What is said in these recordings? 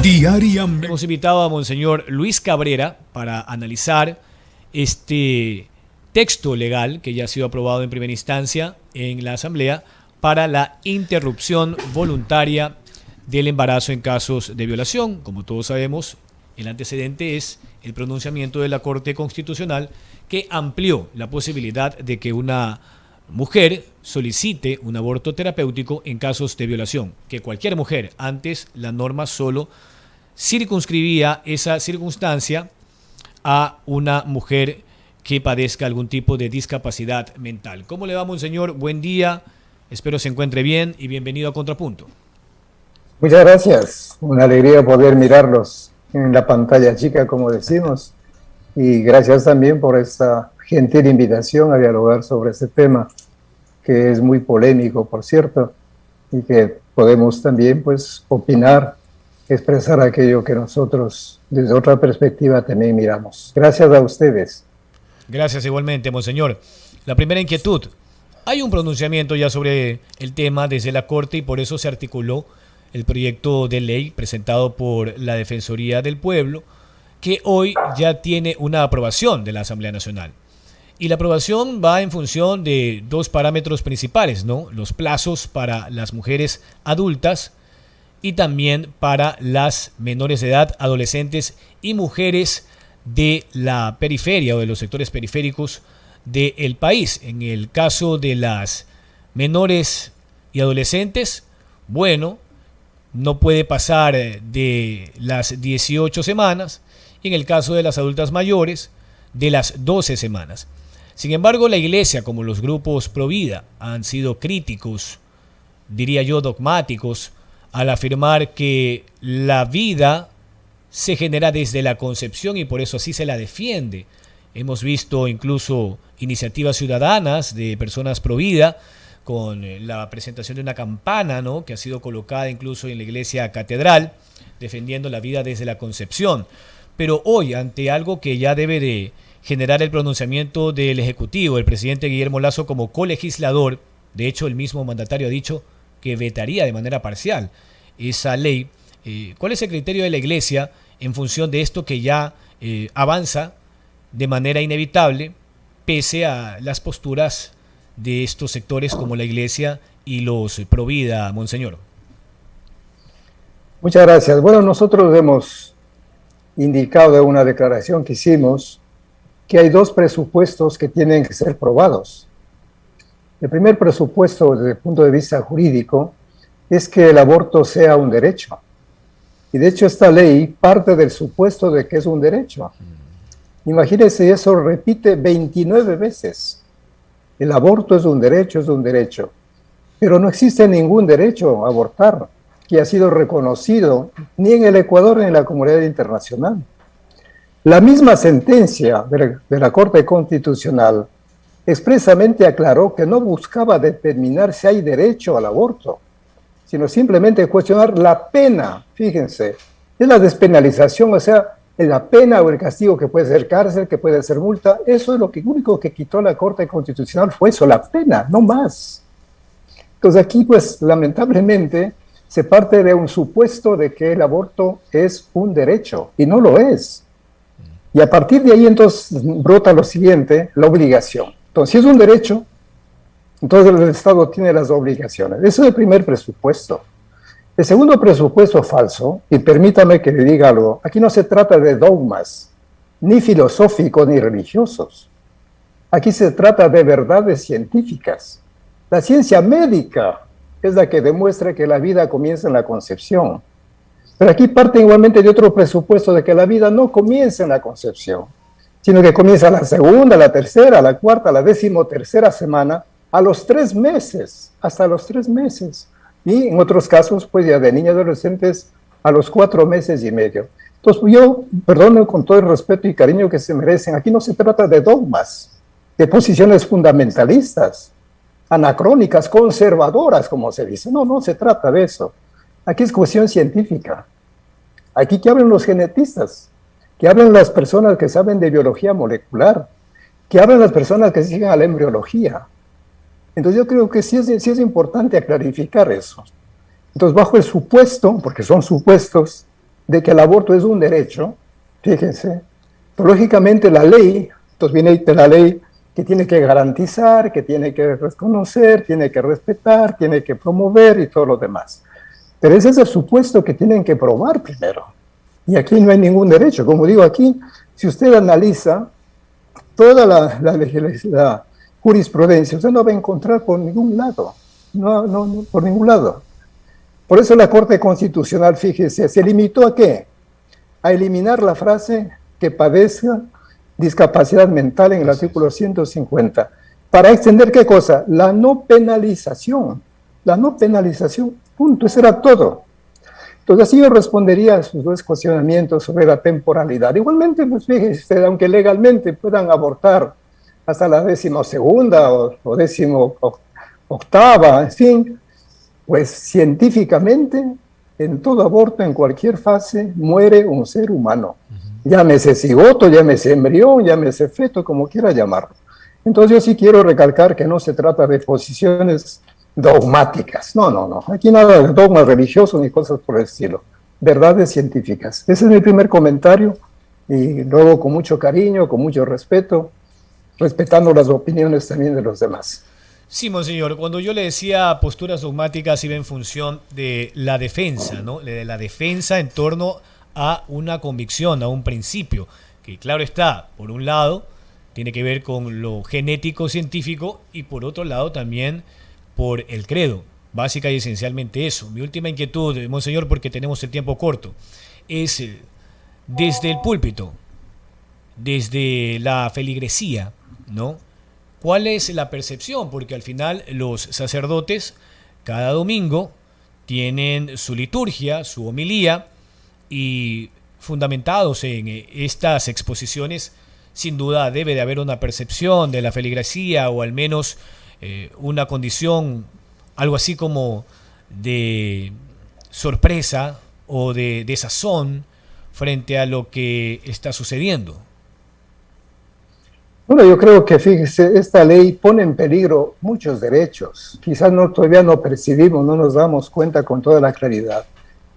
Diariamente. Hemos invitado a Monseñor Luis Cabrera para analizar este texto legal que ya ha sido aprobado en primera instancia en la Asamblea para la interrupción voluntaria del embarazo en casos de violación. Como todos sabemos, el antecedente es el pronunciamiento de la Corte Constitucional que amplió la posibilidad de que una mujer solicite un aborto terapéutico en casos de violación, que cualquier mujer. Antes la norma solo circunscribía esa circunstancia a una mujer que padezca algún tipo de discapacidad mental. ¿Cómo le va, monseñor? Buen día, espero se encuentre bien y bienvenido a Contrapunto. Muchas gracias, una alegría poder mirarlos en la pantalla chica, como decimos, y gracias también por esta gentil invitación a dialogar sobre este tema, que es muy polémico, por cierto, y que podemos también, pues, opinar, expresar aquello que nosotros, desde otra perspectiva, también miramos. Gracias a ustedes. Gracias igualmente, monseñor. La primera inquietud. Hay un pronunciamiento ya sobre el tema desde la Corte y por eso se articuló el proyecto de ley presentado por la Defensoría del Pueblo, que hoy ya tiene una aprobación de la Asamblea Nacional. Y la aprobación va en función de dos parámetros principales, ¿no? Los plazos para las mujeres adultas y también para las menores de edad, adolescentes y mujeres de la periferia o de los sectores periféricos del país. En el caso de las menores y adolescentes, bueno, no puede pasar de las 18 semanas, y en el caso de las adultas mayores, de las 12 semanas. Sin embargo, la Iglesia, como los grupos pro vida, han sido críticos, diría yo dogmáticos, al afirmar que la vida se genera desde la concepción y por eso así se la defiende. Hemos visto incluso iniciativas ciudadanas de personas pro vida con la presentación de una campana, ¿no?, que ha sido colocada incluso en la iglesia catedral, defendiendo la vida desde la concepción. Pero hoy, ante algo que ya debe de generar el pronunciamiento del Ejecutivo, el presidente Guillermo Lasso como colegislador, de hecho el mismo mandatario ha dicho que vetaría de manera parcial esa ley. ¿Cuál es el criterio de la Iglesia en función de esto que ya avanza de manera inevitable, pese a las posturas de estos sectores como la Iglesia y los pro vida, monseñor? Muchas gracias. Bueno, nosotros hemos indicado en una declaración que hicimos que hay dos presupuestos que tienen que ser probados. El primer presupuesto, desde el punto de vista jurídico, es que el aborto sea un derecho. Y de hecho esta ley parte del supuesto de que es un derecho. Imagínense, eso repite 29 veces. El aborto es un derecho. Pero no existe ningún derecho a abortar que ha sido reconocido ni en el Ecuador ni en la comunidad internacional. La misma sentencia de la Corte Constitucional expresamente aclaró que no buscaba determinar si hay derecho al aborto, sino simplemente cuestionar la pena. Fíjense, es la despenalización, o sea, la pena o el castigo, que puede ser cárcel, que puede ser multa. Eso es lo único que quitó la Corte Constitucional, fue eso, la pena, no más. Entonces aquí, pues, lamentablemente, se parte de un supuesto de que el aborto es un derecho, y no lo es. Y a partir de ahí, entonces, brota lo siguiente, la obligación. Entonces, si es un derecho, entonces el Estado tiene las obligaciones. Ese es el primer presupuesto. El segundo presupuesto falso, y permítame que le diga algo, aquí no se trata de dogmas, ni filosóficos ni religiosos. Aquí se trata de verdades científicas. La ciencia médica es la que demuestra que la vida comienza en la concepción. Pero aquí parte igualmente de otro presupuesto de que la vida no comienza en la concepción, sino que comienza la segunda, la tercera, la cuarta, la 13ª semana, a los 3 meses, hasta los 3 meses. Y en otros casos, pues ya de niños y adolescentes a los 4 meses y medio. Entonces yo, perdón, con todo el respeto y cariño que se merecen, aquí no se trata de dogmas, de posiciones fundamentalistas, anacrónicas, conservadoras, como se dice. No, no se trata de eso. Aquí es cuestión científica. Aquí que hablen los genetistas, que hablen las personas que saben de biología molecular, que hablen las personas que siguen a la embriología. Entonces yo creo que sí es importante clarificar eso. Entonces, bajo el supuesto, porque son supuestos, de que el aborto es un derecho, fíjense, pero lógicamente la ley, entonces viene de la ley que tiene que garantizar, que tiene que reconocer, tiene que respetar, tiene que promover y todo lo demás. Pero ese es el supuesto que tienen que probar primero. Y aquí no hay ningún derecho. Como digo, aquí, si usted analiza toda la jurisprudencia, usted no va a encontrar por ningún lado. No, por ningún lado. Por eso la Corte Constitucional, fíjese, se limitó ¿a qué? A eliminar la frase que padezca discapacidad mental en el artículo 150. Para extender ¿qué cosa? La no penalización. La no penalización, punto, eso era todo. Entonces así yo respondería a sus dos cuestionamientos sobre la temporalidad. Igualmente, pues fíjese, aunque legalmente puedan abortar hasta la 12ª o 18ª, en fin, pues científicamente en todo aborto, en cualquier fase, muere un ser humano. Llámese cigoto, llámese embrión, llámese feto, como quiera llamarlo. Entonces yo sí quiero recalcar que no se trata de posiciones dogmáticas. No. Aquí nada de dogmas religiosos ni cosas por el estilo. Verdades científicas. Ese es mi primer comentario y luego con mucho cariño, con mucho respeto, respetando las opiniones también de los demás. Sí, monseñor, cuando yo le decía posturas dogmáticas iba en función de la defensa, ¿no? De la defensa en torno a una convicción, a un principio, que claro está, por un lado, tiene que ver con lo genético científico y por otro lado también por el credo, básica y esencialmente eso. Mi última inquietud, monseñor, porque tenemos el tiempo corto, es desde el púlpito, desde la feligresía, ¿no? ¿Cuál es la percepción? Porque al final los sacerdotes cada domingo tienen su liturgia, su homilía, y fundamentados en estas exposiciones, sin duda debe de haber una percepción de la feligresía o al menos una condición, algo así como de sorpresa o de desazón frente a lo que está sucediendo. Bueno, yo creo que, fíjese, esta ley pone en peligro muchos derechos. Quizás todavía no percibimos, no nos damos cuenta con toda la claridad.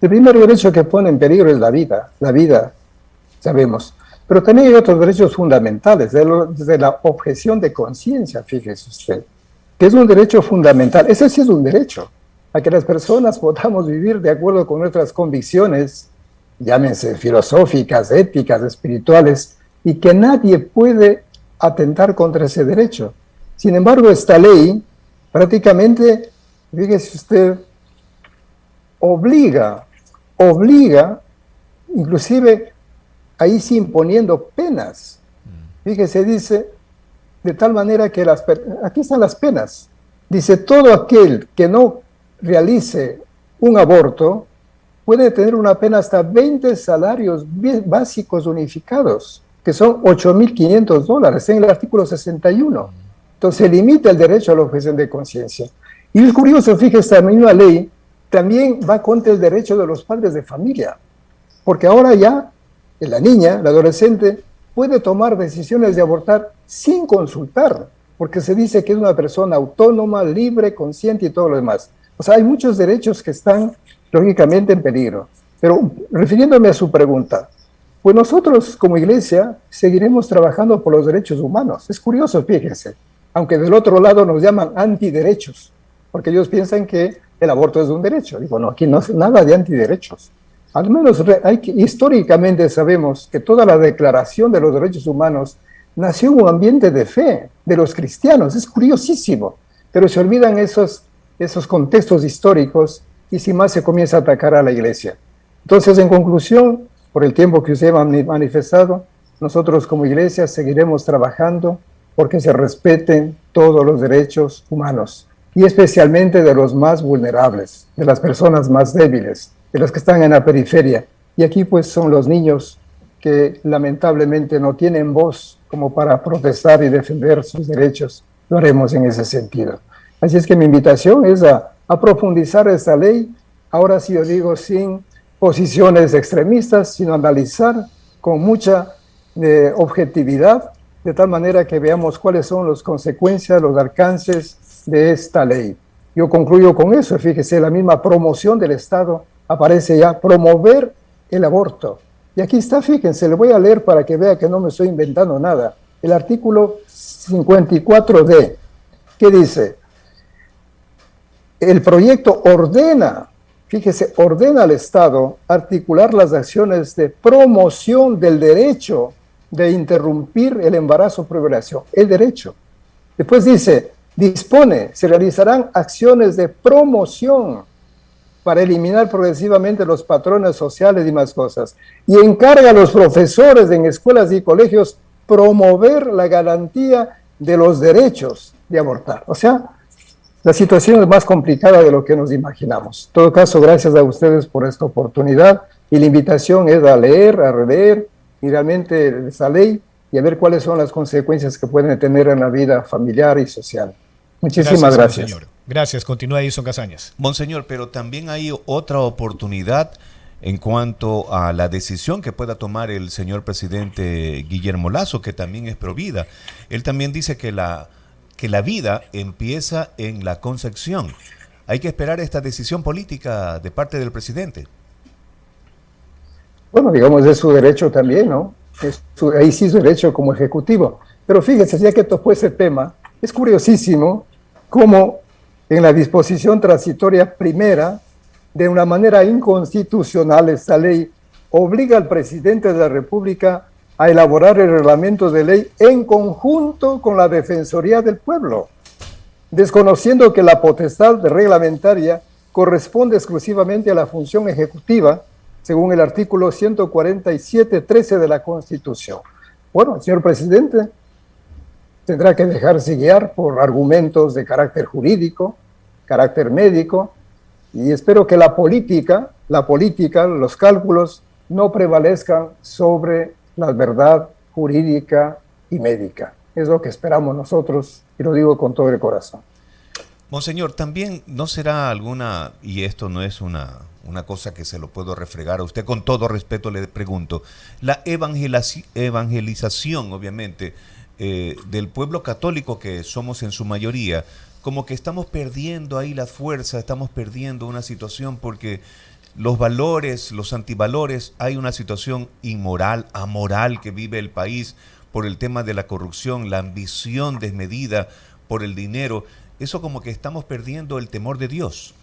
El primer derecho que pone en peligro es la vida, sabemos. Pero también hay otros derechos fundamentales, desde la objeción de conciencia, fíjese usted, que es un derecho fundamental. Ese sí es un derecho, a que las personas podamos vivir de acuerdo con nuestras convicciones, llámense filosóficas, éticas, espirituales, y que nadie puede atentar contra ese derecho. Sin embargo, esta ley prácticamente, fíjese usted, obliga, inclusive ahí sí imponiendo penas. Fíjese, dice, de tal manera que aquí están las penas. Dice, todo aquel que no realice un aborto puede tener una pena hasta 20 salarios básicos unificados, que son $8.500, en el artículo 61. Entonces se limita el derecho a la objeción de conciencia. Y es curioso, fíjese, esta misma ley también va contra el derecho de los padres de familia, porque ahora ya la niña, la adolescente, puede tomar decisiones de abortar sin consultar, porque se dice que es una persona autónoma, libre, consciente y todo lo demás. O sea, hay muchos derechos que están lógicamente en peligro. Pero refiriéndome a su pregunta, pues nosotros como iglesia seguiremos trabajando por los derechos humanos. Es curioso, fíjense, aunque del otro lado nos llaman antiderechos, porque ellos piensan que el aborto es un derecho. Digo, no, aquí no es nada de antiderechos. Al menos históricamente sabemos que toda la declaración de los derechos humanos nació en un ambiente de fe de los cristianos. Es curiosísimo, pero se olvidan esos contextos históricos y sin más se comienza a atacar a la iglesia. Entonces, en conclusión, por el tiempo que usted ha manifestado, nosotros como iglesia seguiremos trabajando porque se respeten todos los derechos humanos y especialmente de los más vulnerables, de las personas más débiles, de los que están en la periferia. Y aquí pues son los niños que lamentablemente no tienen voz como para protestar y defender sus derechos. Lo haremos en ese sentido. Así es que mi invitación es a profundizar esta ley, ahora sí yo digo sin posiciones extremistas, sino analizar con mucha objetividad, de tal manera que veamos cuáles son las consecuencias, los alcances de esta ley. Yo concluyo con eso, fíjese, la misma promoción del Estado aparece ya, promover el aborto. Y aquí está, fíjense, le voy a leer para que vea que no me estoy inventando nada. El artículo 54D, que dice, el proyecto ordena, fíjese, ordena al Estado articular las acciones de promoción del derecho de interrumpir el embarazo por violación, el derecho. Después dice, dispone, se realizarán acciones de promoción para eliminar progresivamente los patrones sociales y más cosas. Y encarga a los profesores en escuelas y colegios promover la garantía de los derechos de abortar. O sea, la situación es más complicada de lo que nos imaginamos. En todo caso, gracias a ustedes por esta oportunidad y la invitación es a leer, a releer y realmente esa ley y a ver cuáles son las consecuencias que pueden tener en la vida familiar y social. Muchísimas gracias. Monseñor. Gracias. Continúa Edison Casañas. Monseñor, pero también hay otra oportunidad en cuanto a la decisión que pueda tomar el señor presidente Guillermo Lasso, que también es provida. Él también dice que la vida empieza en la concepción. Hay que esperar esta decisión política de parte del presidente. Bueno, digamos, es su derecho también, ¿no? Ahí sí es su derecho como ejecutivo. Pero fíjense, ya que tocó ese tema, es curiosísimo cómo en la disposición transitoria primera, de una manera inconstitucional, esta ley obliga al presidente de la República a elaborar el reglamento de ley en conjunto con la Defensoría del Pueblo, desconociendo que la potestad reglamentaria corresponde exclusivamente a la función ejecutiva, según el artículo 147.13 de la Constitución. Bueno, el señor presidente tendrá que dejarse guiar por argumentos de carácter jurídico, carácter médico, y espero que la política, los cálculos, no prevalezcan sobre la verdad jurídica y médica. Es lo que esperamos nosotros, y lo digo con todo el corazón. Monseñor, también no será alguna, y esto no es una cosa que se lo puedo refregar a usted, con todo respeto le pregunto, la evangelización, obviamente, del pueblo católico que somos en su mayoría, como que estamos perdiendo ahí la fuerza, estamos perdiendo una situación porque los valores, los antivalores, hay una situación inmoral, amoral que vive el país por el tema de la corrupción, la ambición desmedida por el dinero. Eso como que estamos perdiendo el temor de Dios.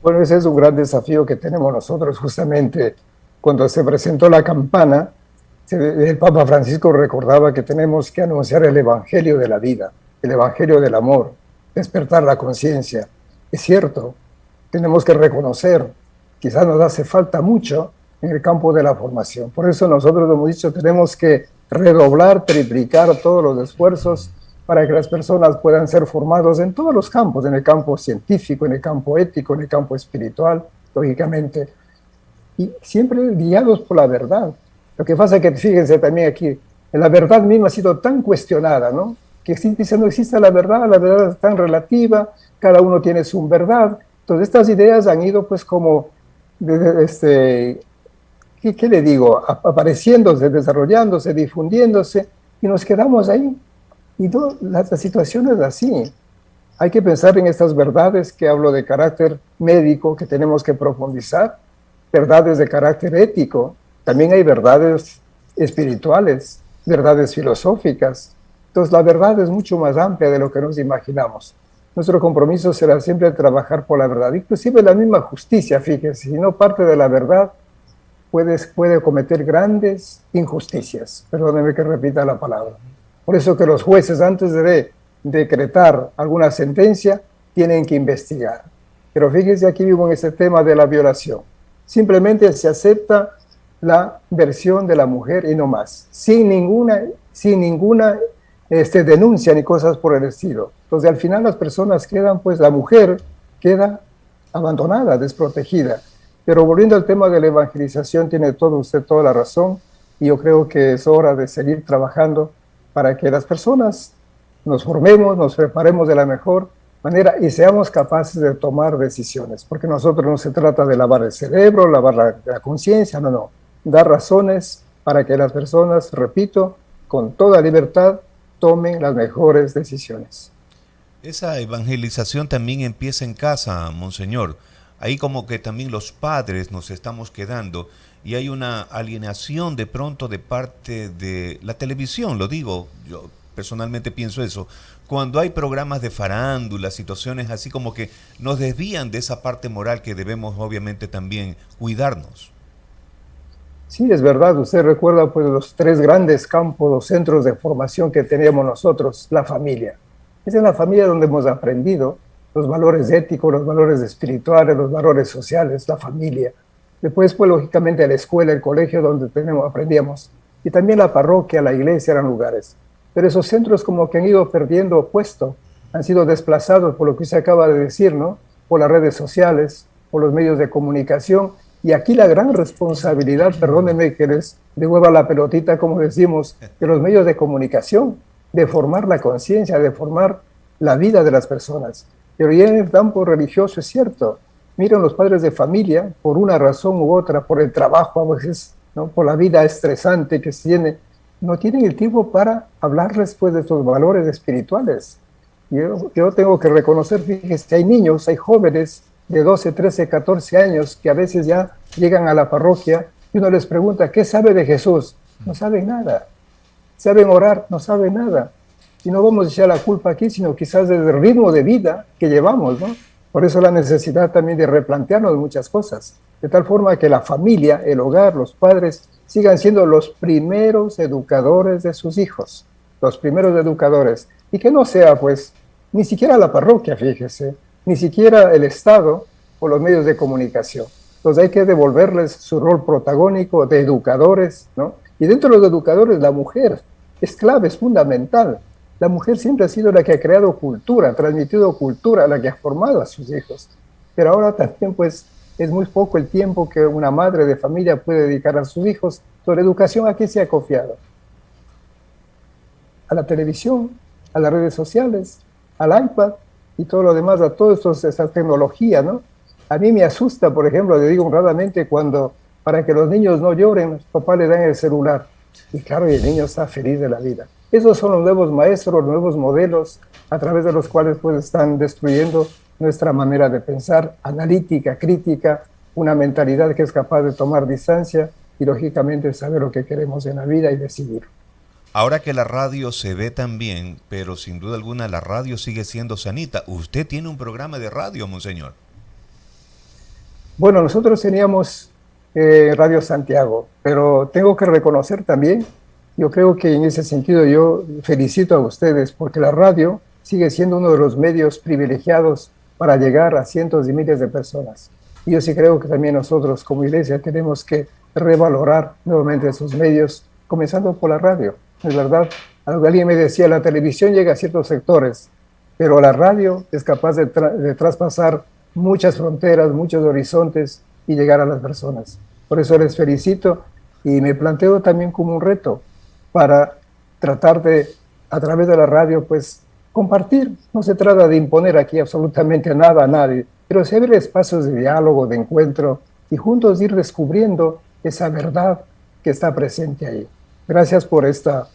Bueno, ese es un gran desafío que tenemos nosotros justamente cuando se presentó la campana. El Papa Francisco recordaba que tenemos que anunciar el evangelio de la vida, el evangelio del amor, despertar la conciencia. Es cierto, tenemos que reconocer, quizás nos hace falta mucho en el campo de la formación. Por eso nosotros hemos dicho, tenemos que redoblar, triplicar todos los esfuerzos para que las personas puedan ser formados en todos los campos, en el campo científico, en el campo ético, en el campo espiritual, lógicamente, y siempre guiados por la verdad. Lo que pasa es que, fíjense también aquí, la verdad misma ha sido tan cuestionada, ¿no? Que no existe la verdad es tan relativa, cada uno tiene su verdad. Entonces estas ideas han ido pues como, ¿qué le digo? Apareciéndose, desarrollándose, difundiéndose, y nos quedamos ahí. Y la situación es así. Hay que pensar en estas verdades que hablo de carácter médico, que tenemos que profundizar, verdades de carácter ético, también hay verdades espirituales, verdades filosóficas. Entonces la verdad es mucho más amplia de lo que nos imaginamos. Nuestro compromiso será siempre trabajar por la verdad, inclusive la misma justicia, fíjense, si no parte de la verdad, puede cometer grandes injusticias. Perdóneme que repita la palabra. Por eso que los jueces, antes de decretar alguna sentencia, tienen que investigar. Pero fíjense aquí vivo en este tema de la violación. Simplemente se acepta la versión de la mujer y no más, sin ninguna denuncia ni cosas por el estilo. Entonces al final las personas quedan, pues la mujer queda abandonada, desprotegida. Pero volviendo al tema de la evangelización, tiene usted toda la razón, y yo creo que es hora de seguir trabajando para que las personas nos formemos, nos preparemos de la mejor manera y seamos capaces de tomar decisiones, porque nosotros no se trata de lavar el cerebro, lavar la conciencia, no, dar razones para que las personas, repito, con toda libertad, tomen las mejores decisiones. Esa evangelización también empieza en casa, Monseñor, ahí como que también los padres nos estamos quedando y hay una alienación de pronto de parte de la televisión, lo digo, yo personalmente pienso eso, cuando hay programas de farándula, situaciones así como que nos desvían de esa parte moral que debemos obviamente también cuidarnos. Sí, es verdad, usted recuerda pues los tres grandes campos, los centros de formación que teníamos nosotros, la familia. Es en la familia donde hemos aprendido los valores éticos, los valores espirituales, los valores sociales, la familia. Después, pues lógicamente la escuela, el colegio donde aprendíamos. Y también la parroquia, la iglesia eran lugares. Pero esos centros como que han ido perdiendo puesto, han sido desplazados por lo que usted acaba de decir, ¿no? Por las redes sociales, por los medios de comunicación. Y aquí la gran responsabilidad, perdónenme que les devuelva la pelotita, como decimos, de los medios de comunicación, de formar la conciencia, de formar la vida de las personas. Pero ya en el campo religioso es cierto. Miren, los padres de familia, por una razón u otra, por el trabajo a veces, ¿no? Por la vida estresante que se tiene, no tienen el tiempo para hablarles pues, de estos valores espirituales. Yo tengo que reconocer, fíjese, hay niños, hay jóvenes de 12, 13, 14 años que a veces ya llegan a la parroquia y uno les pregunta, ¿qué sabe de Jesús? No saben nada. ¿Saben orar? No saben nada. Y no vamos a echar la culpa aquí, sino quizás del ritmo de vida que llevamos, ¿no? Por eso la necesidad también de replantearnos muchas cosas, de tal forma que la familia, el hogar, los padres sigan siendo los primeros educadores de sus hijos, los primeros educadores, y que no sea pues ni siquiera la parroquia, fíjese, ni siquiera el Estado o los medios de comunicación. Entonces hay que devolverles su rol protagónico de educadores, ¿no? Y dentro de los educadores la mujer es clave, es fundamental. La mujer siempre ha sido la que ha creado cultura, transmitido cultura, la que ha formado a sus hijos. Pero ahora también pues es muy poco el tiempo que una madre de familia puede dedicar a sus hijos. Sobre educación, ¿a qué se ha confiado? A la televisión, a las redes sociales, al iPad y todo lo demás, a toda esa tecnología, ¿no? A mí me asusta, por ejemplo, le digo honradamente, cuando para que los niños no lloren, los papás le dan el celular. Y claro, y el niño está feliz de la vida. Esos son los nuevos maestros, los nuevos modelos a través de los cuales pues están destruyendo nuestra manera de pensar, analítica, crítica, una mentalidad que es capaz de tomar distancia y lógicamente saber lo que queremos en la vida y decidir. Ahora que la radio se ve tan bien, pero sin duda alguna la radio sigue siendo sanita. Usted tiene un programa de radio, monseñor. Bueno, nosotros teníamos Radio Santiago, pero tengo que reconocer también, yo creo que en ese sentido yo felicito a ustedes porque la radio sigue siendo uno de los medios privilegiados para llegar a cientos de miles de personas. Y yo sí creo que también nosotros como iglesia tenemos que revalorar nuevamente esos medios, comenzando por la radio. Es verdad, alguien me decía, la televisión llega a ciertos sectores, pero la radio es capaz de traspasar muchas fronteras, muchos horizontes y llegar a las personas. Por eso les felicito y me planteo también como un reto para tratar de, a través de la radio, pues compartir. No se trata de imponer aquí absolutamente nada a nadie, pero sí abrir espacios de diálogo, de encuentro y juntos ir descubriendo esa verdad que está presente ahí. Gracias por esta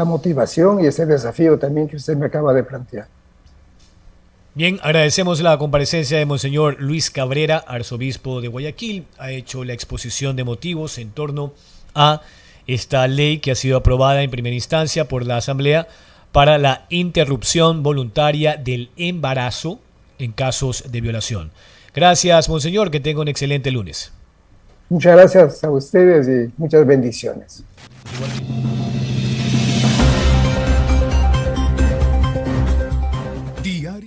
motivación y ese desafío también que usted me acaba de plantear. Bien, agradecemos la comparecencia de Monseñor Luis Cabrera, arzobispo de Guayaquil. Ha hecho la exposición de motivos en torno a esta ley que ha sido aprobada en primera instancia por la Asamblea para la interrupción voluntaria del embarazo en casos de violación. Gracias, Monseñor, que tenga un excelente lunes. Muchas gracias a ustedes y muchas bendiciones. Igualmente.